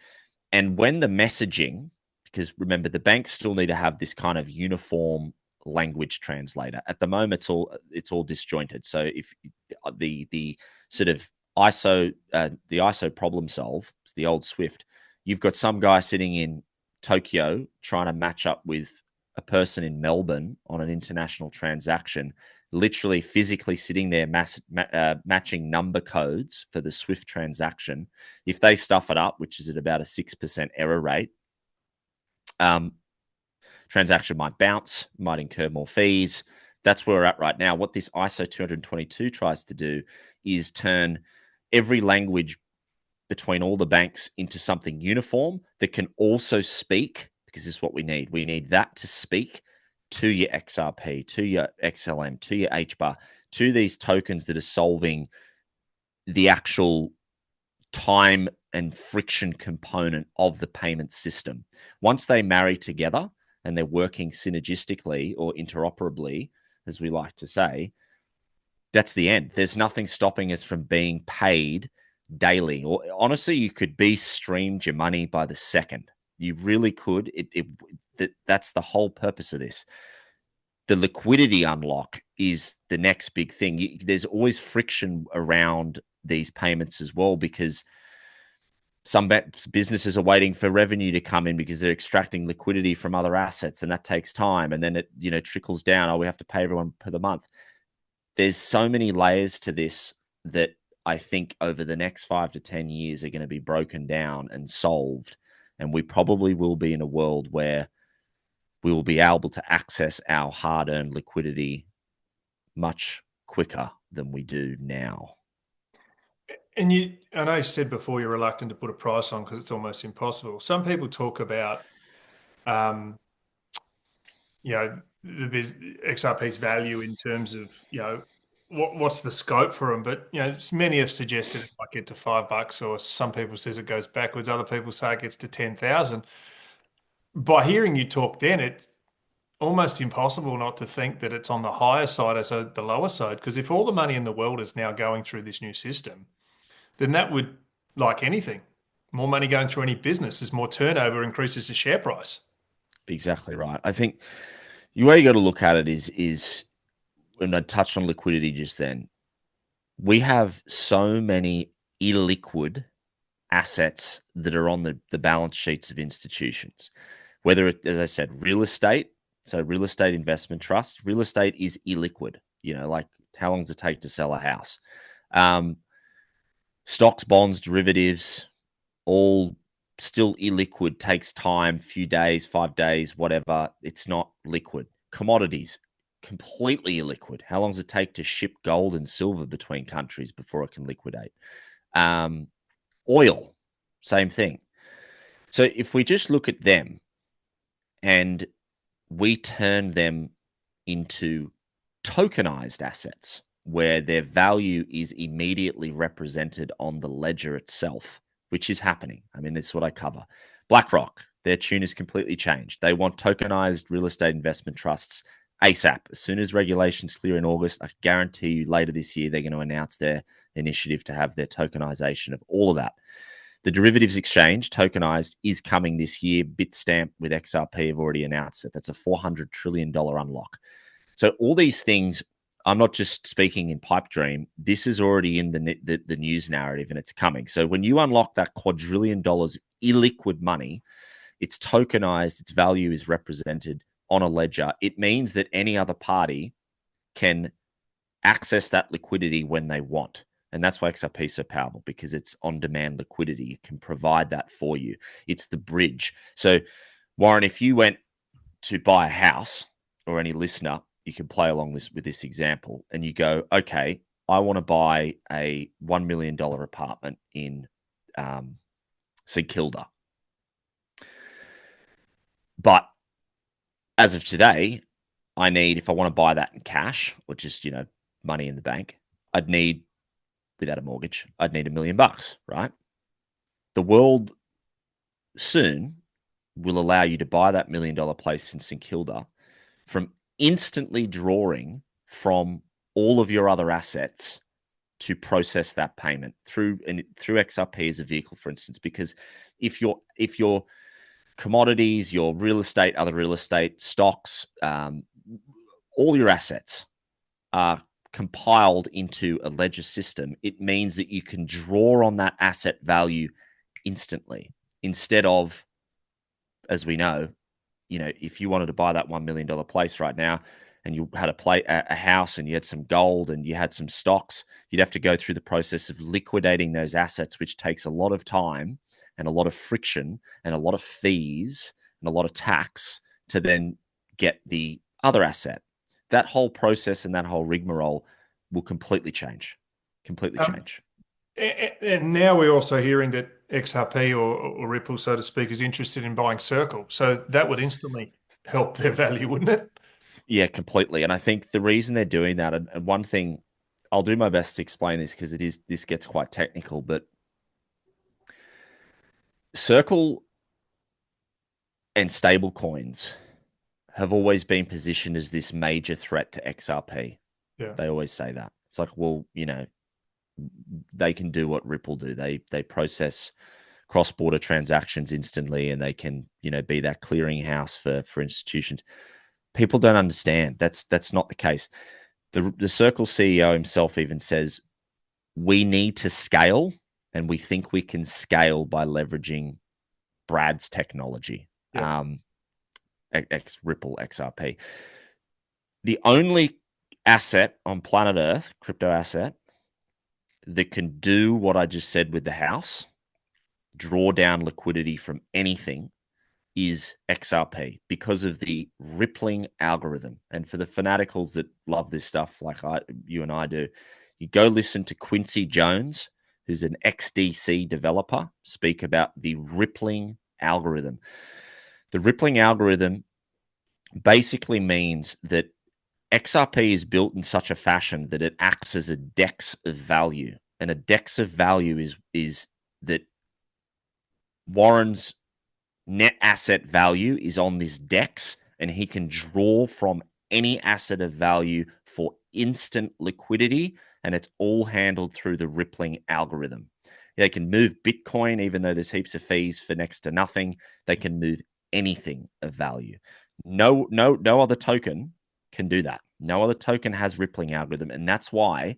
And when the messaging, because remember, the banks still need to have this kind of uniform language translator. At the moment, it's all disjointed. So if the sort of ISO problem solve, it's the old Swift, you've got some guy sitting in Tokyo trying to match up with a person in Melbourne on an international transaction, literally physically sitting there matching number codes for the Swift transaction. If they stuff it up, which is at about a 6% error rate, transaction might bounce, might incur more fees. That's where we're at right now. What this ISO 222 tries to do is turn every language between all the banks into something uniform that can also speak, because this is what we need. We need that to speak to your XRP, to your XLM, to your HBAR, to these tokens that are solving the actual time and friction component of the payment system. Once they marry together and they're working synergistically or interoperably, as we like to say, that's the end. There's nothing stopping us from being paid daily. Or honestly, you could be streamed your money by the second. You really could. That's the whole purpose of this. The liquidity unlock is the next big thing. There's always friction around these payments as well, because some businesses are waiting for revenue to come in because they're extracting liquidity from other assets, and that takes time. And then it trickles down. Oh, we have to pay everyone per the month. There's so many layers to this that I think over the next 5 to 10 years are going to be broken down and solved. And we probably will be in a world where we will be able to access our hard-earned liquidity much quicker than we do now. And I know you said before you're reluctant to put a price on because it's almost impossible. Some people talk about, the XRP's value in terms of, what's the scope for them. But, many have suggested it might get to $5, or some people says it goes backwards. Other people say it gets to 10,000. By hearing you talk then, it's almost impossible not to think that it's on the higher side as the lower side. Because if all the money in the world is now going through this new system, then that would, like anything, more money going through any business is more turnover, increases the share price. Exactly right. I think the way you got to look at it is when I touched on liquidity just then, we have so many illiquid assets that are on the balance sheets of institutions, whether it, as I said, real estate. So real estate investment trust, real estate is illiquid, like how long does it take to sell a house? Stocks, bonds, derivatives, all still illiquid, takes time, few days, 5 days, whatever. It's not liquid. Commodities, completely illiquid. How long does it take to ship gold and silver between countries before it can liquidate? Oil, same thing. So if we just look at them and we turn them into tokenized assets where their value is immediately represented on the ledger itself, which is happening. I mean, this is what I cover. BlackRock, their tune is completely changed. They want tokenized real estate investment trusts ASAP. As soon as regulations clear in August, I guarantee you later this year, they're going to announce their initiative to have their tokenization of all of that. The derivatives exchange, tokenized, is coming this year. Bitstamp with XRP have already announced it. That's a $400 trillion unlock. So all these things, I'm not just speaking in pipe dream. This is already in the news narrative, and it's coming. So when you unlock that quadrillion dollars illiquid money, it's tokenized, its value is represented on a ledger. It means that any other party can access that liquidity when they want. And that's why XRP is so powerful, because it's on-demand liquidity. It can provide that for you. It's the bridge. So, Warren, if you went to buy a house, or any listener, you can play along with this example, and you go, okay, I want to buy a $1 million apartment in St Kilda. But as of today, I need, if I want to buy that in cash, or just, money in the bank, I'd need, without a mortgage, I'd need $1 million, right? The world soon will allow you to buy that $1 million place in St Kilda from instantly drawing from all of your other assets to process that payment through XRP as a vehicle, for instance. Because if your commodities, your real estate, other real estate, stocks, all your assets are compiled into a ledger system, it means that you can draw on that asset value instantly, instead of, as we know, if you wanted to buy that $1 million place right now, and you had a house, and you had some gold, and you had some stocks, you'd have to go through the process of liquidating those assets, which takes a lot of time and a lot of friction and a lot of fees and a lot of tax to then get the other asset. That whole process and that whole rigmarole will completely change. Completely change. And now we're also hearing that XRP or Ripple, so to speak, is interested in buying Circle. So that would instantly help their value, wouldn't it? Yeah, completely. And I think the reason they're doing that, and one thing, I'll do my best to explain this because this gets quite technical, but Circle and stable coins have always been positioned as this major threat to XRP. Yeah. They always say that. It's like, well, they can do what Ripple do. They process cross-border transactions instantly, and they can, be that clearinghouse for institutions. People don't understand. That's not the case. The Circle CEO himself even says we need to scale, and we think we can scale by leveraging Brad's technology, Yeah. Ripple XRP. The only asset on planet Earth, crypto asset, that can do what I just said with the house, draw down liquidity from anything, is XRP because of the rippling algorithm. And for the fanaticals that love this stuff, like you and I do, you go listen to Quincy Jones, who's an XDC developer, speak about the rippling algorithm. The rippling algorithm basically means that XRP is built in such a fashion that it acts as a DEX of value. And a DEX of value is that Warren's net asset value is on this DEX, and he can draw from any asset of value for instant liquidity, and it's all handled through the rippling algorithm. They can move Bitcoin, even though there's heaps of fees for next to nothing. They can move anything of value. No other token can do that. No other token has rippling algorithm, and that's why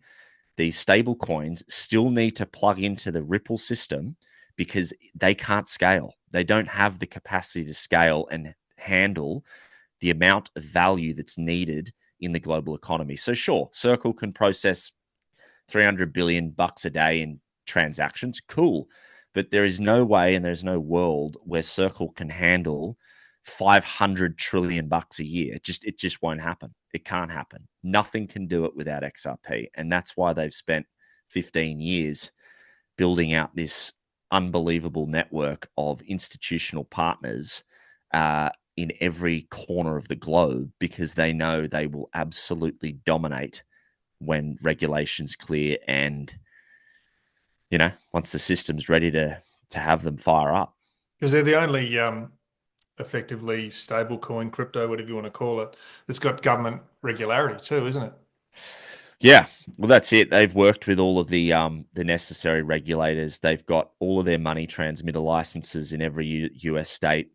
these stable coins still need to plug into the Ripple system because they can't scale. They don't have the capacity to scale and handle the amount of value that's needed in the global economy. So sure, Circle can process 300 billion bucks a day in transactions. Cool. But there is no way and there's no world where Circle can handle 500 trillion bucks a year. It just won't happen. It can't happen. Nothing can do it without XRP. And that's why they've spent 15 years building out this unbelievable network of institutional partners in every corner of the globe, because they know they will absolutely dominate when regulations clear and, once the system's ready to have them fire up. Because they're the only effectively stable coin, crypto, whatever you want to call it, that's got government regularity too, isn't it? Yeah, well, that's it. They've worked with all of the necessary regulators. They've got all of their money transmitter licenses in every US state.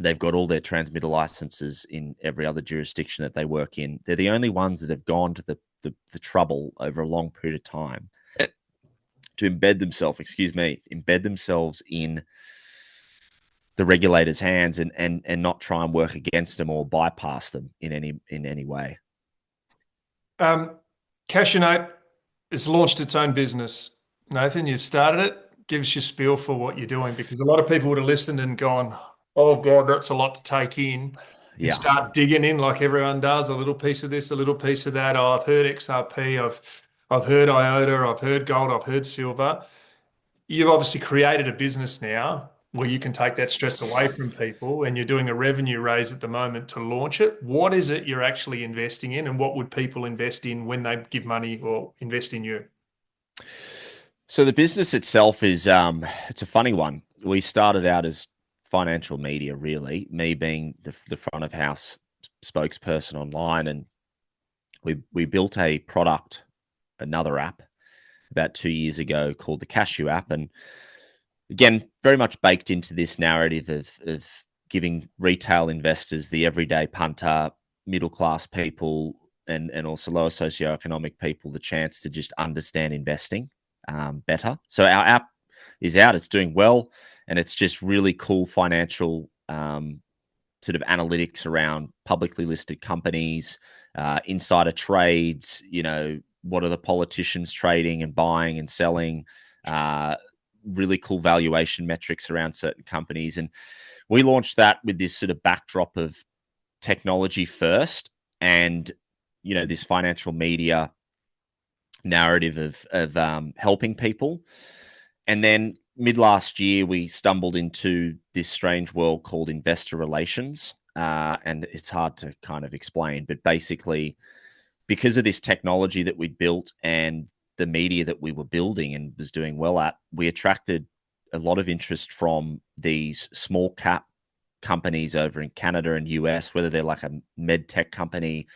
They've got all their transmitter licenses in every other jurisdiction that they work in. They're the only ones that have gone to the trouble over a long period of time to embed themselves in the regulators' hands and not try and work against them or bypass them in any way. Cashu has launched its own business. Nathan, you've started it. Give us your spiel for what you're doing, because a lot of people would have listened and gone, "Oh God, that's a lot to take in," and Yeah. start digging in like everyone does, a little piece of this, a little piece of that. Oh, I've heard XRP, I've heard IOTA, I've heard gold, I've heard silver. You've obviously created a business now where you can take that stress away from people, and you're doing a revenue raise at the moment to launch it. What is it you're actually investing in, and what would people invest in when they give money or invest in you? So the business itself is it's a funny one. We started out as financial media, really, me being the front of house spokesperson online, and we built a product, another app, about 2 years ago called the Cashu app, and again, very much baked into this narrative of giving retail investors, the everyday punter, middle class people, and also lower socioeconomic people, the chance to just understand investing better. So our app is out, it's doing well, and it's just really cool financial sort of analytics around publicly listed companies, insider trades, what are the politicians trading and buying and selling, really cool valuation metrics around certain companies. And we launched that with this sort of backdrop of technology first and, this financial media narrative of helping people. And then mid last year, we stumbled into this strange world called investor relations. And it's hard to kind of explain, but basically, because of this technology that we'd built and the media that we were building and was doing well at, we attracted a lot of interest from these small cap companies over in Canada and US, whether they're like a med tech company,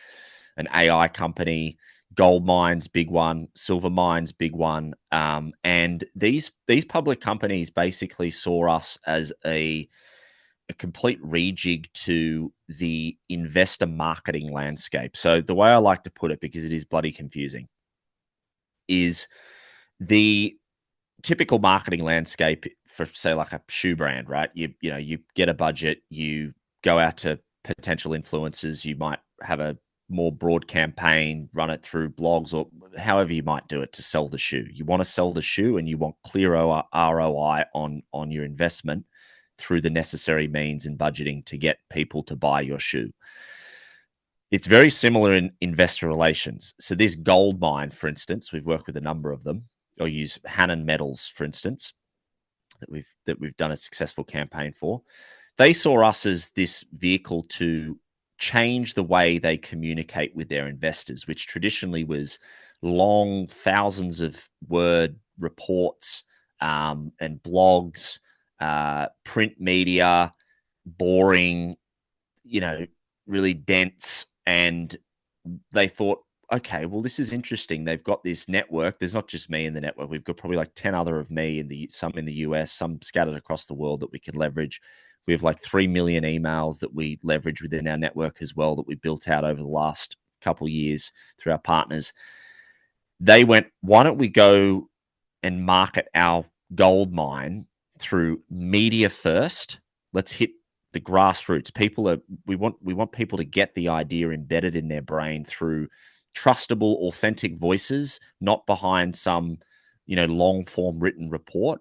an AI company, gold mines, big one, silver mines, big one. And these public companies basically saw us as a complete rejig to the investor marketing landscape. So the way I like to put it, because it is bloody confusing, is the typical marketing landscape for, say, like a shoe brand, right? You get a budget, you go out to potential influencers, you might have a more broad campaign, run it through blogs or however you might do it to sell the shoe. You want to sell the shoe and you want clear ROI on your investment through the necessary means and budgeting to get people to buy your shoe. It's very similar in investor relations. So this gold mine, for instance, we've worked with a number of them, or use Hannon Metals, for instance, that we've done a successful campaign for. They saw us as this vehicle to change the way they communicate with their investors, which traditionally was long, thousands of word reports and blogs, print media, boring, really dense. And they thought, okay, well, this is interesting. They've got this network. There's not just me in the network. We've got probably like 10 other of me, some in the US, some scattered across the world that we can leverage. We have like 3 million emails that we leverage within our network as well, that we built out over the last couple of years through our partners. They went, why don't we go and market our gold mine through media first? Let's hit the grassroots. We want people to get the idea embedded in their brain through trustable, authentic voices, not behind some, long form written report.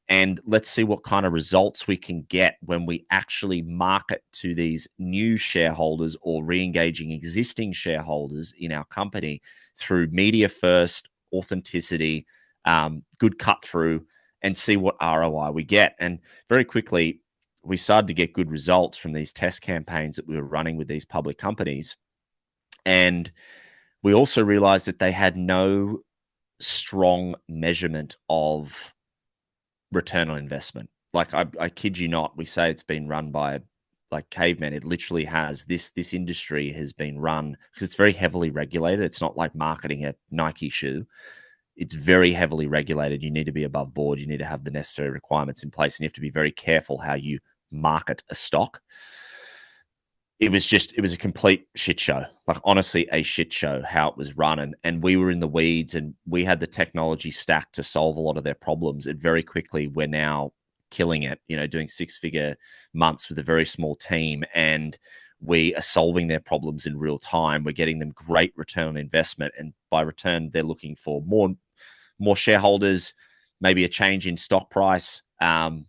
And let's see what kind of results we can get when we actually market to these new shareholders or re-engaging existing shareholders in our company through media first, authenticity, good cut through, and see what ROI we get. And very quickly, we started to get good results from these test campaigns that we were running with these public companies. And we also realized that they had no strong measurement of return on investment. Like I kid you not, we say it's been run by like cavemen. It literally has. This industry has been run because it's very heavily regulated. It's not like marketing a Nike shoe. It's very heavily regulated. You need to be above board. You need to have the necessary requirements in place, and you have to be very careful how you market a stock. It was a complete shit show. Like, honestly, a shit show how it was run. And we were in the weeds, and we had the technology stack to solve a lot of their problems. And very quickly, we're now killing it, doing 6-figure months with a very small team. And we are solving their problems in real time. We're getting them great return on investment. And by return, they're looking for more shareholders, maybe a change in stock price, and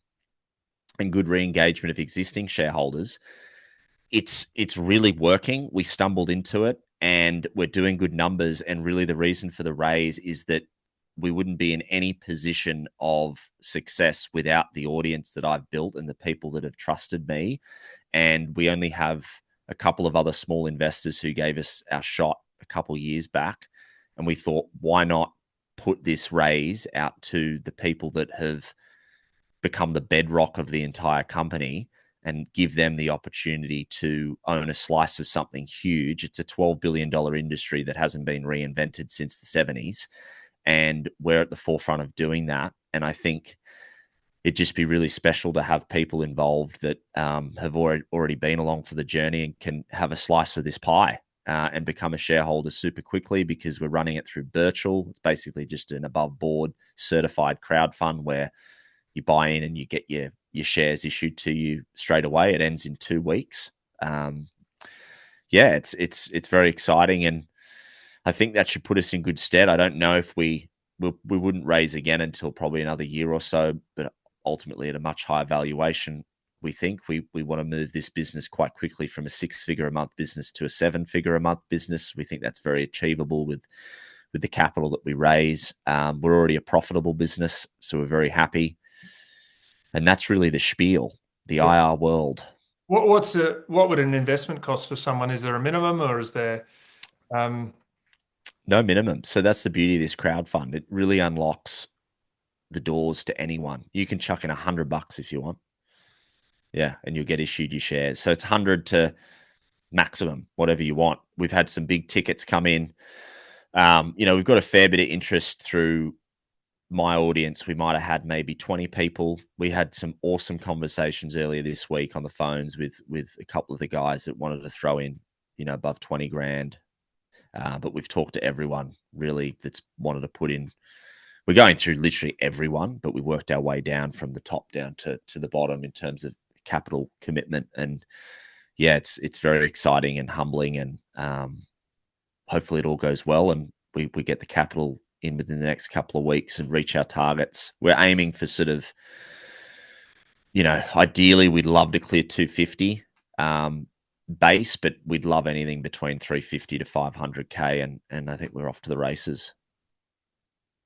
good re-engagement of existing shareholders. It's really working. We stumbled into it and we're doing good numbers. And really the reason for the raise is that we wouldn't be in any position of success without the audience that I've built and the people that have trusted me. And we only have a couple of other small investors who gave us our shot a couple years back. And we thought, why not put this raise out to the people that have become the bedrock of the entire company and give them the opportunity to own a slice of something huge. It's a $12 billion industry that hasn't been reinvented since the 70s. And we're at the forefront of doing that. And I think it'd just be really special to have people involved that have already been along for the journey and can have a slice of this pie and become a shareholder super quickly, because we're running it through Birchal. It's basically just an above board certified crowd fund where you buy in and you get your shares issued to you straight away. It ends in 2 weeks. It's very exciting, and I think that should put us in good stead. I don't know if we wouldn't raise again until probably another year or so, but ultimately at a much higher valuation. We think we want to move this business quite quickly from a 6-figure a month business to a 7-figure a month business. We think that's very achievable with with the capital that we raise. We're already a profitable business, so we're very happy. And that's really the spiel, the IR world. What would an investment cost for someone? Is there a minimum, or is there no minimum? So that's the beauty of this crowdfund. It really unlocks the doors to anyone. You can chuck in $100 if you want. Yeah, and you'll get issued your shares. So it's 100 to maximum, whatever you want. We've had some big tickets come in. We've got a fair bit of interest through my audience. We might have had maybe 20 people. We had some awesome conversations earlier this week on the phones with a couple of the guys that wanted to throw in, above 20 grand. But we've talked to everyone really that's wanted to put in. We're going through literally everyone, but we worked our way down from the top down to the bottom in terms of capital commitment. And yeah, it's very exciting and humbling, and hopefully it all goes well and we get the capital in within the next couple of weeks and reach our targets. We're aiming for sort of, ideally we'd love to clear 250 base, but we'd love anything between 350 to 500K, and I think we're off to the races.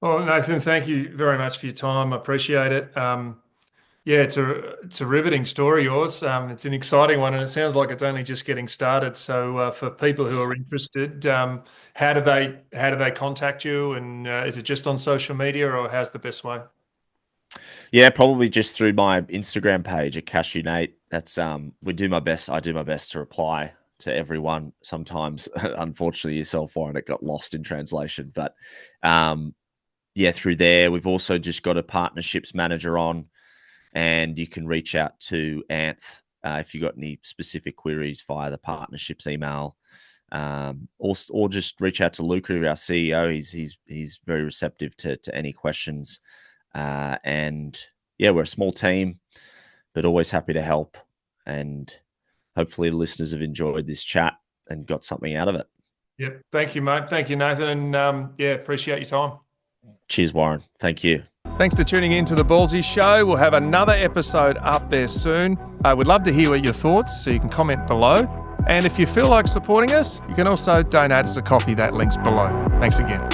Well, Nathan, thank you very much for your time. I appreciate it. Yeah, it's a riveting story, yours. It's an exciting one, and it sounds like it's only just getting started. So, for people who are interested, how do they contact you? And is it just on social media, or how's the best way? Yeah, probably just through my Instagram page at Cashu Nate. That's we do my best. I do my best to reply to everyone. Sometimes, unfortunately, yourself, Warren, it got lost in translation. But yeah, through there, we've also just got a partnerships manager on. And you can reach out to Anth if you've got any specific queries via the partnerships email, or just reach out to Luca, our CEO. He's very receptive to any questions. And yeah, we're a small team, but always happy to help. And hopefully the listeners have enjoyed this chat and got something out of it. Yep. Thank you, mate. Thank you, Nathan. And yeah, appreciate your time. Cheers, Warren. Thank you. Thanks for tuning in to the Ballsy Show. We'll have another episode up there soon. We'd love to hear your thoughts, so you can comment below. And if you feel like supporting us, you can also donate us a coffee. That link's below. Thanks again.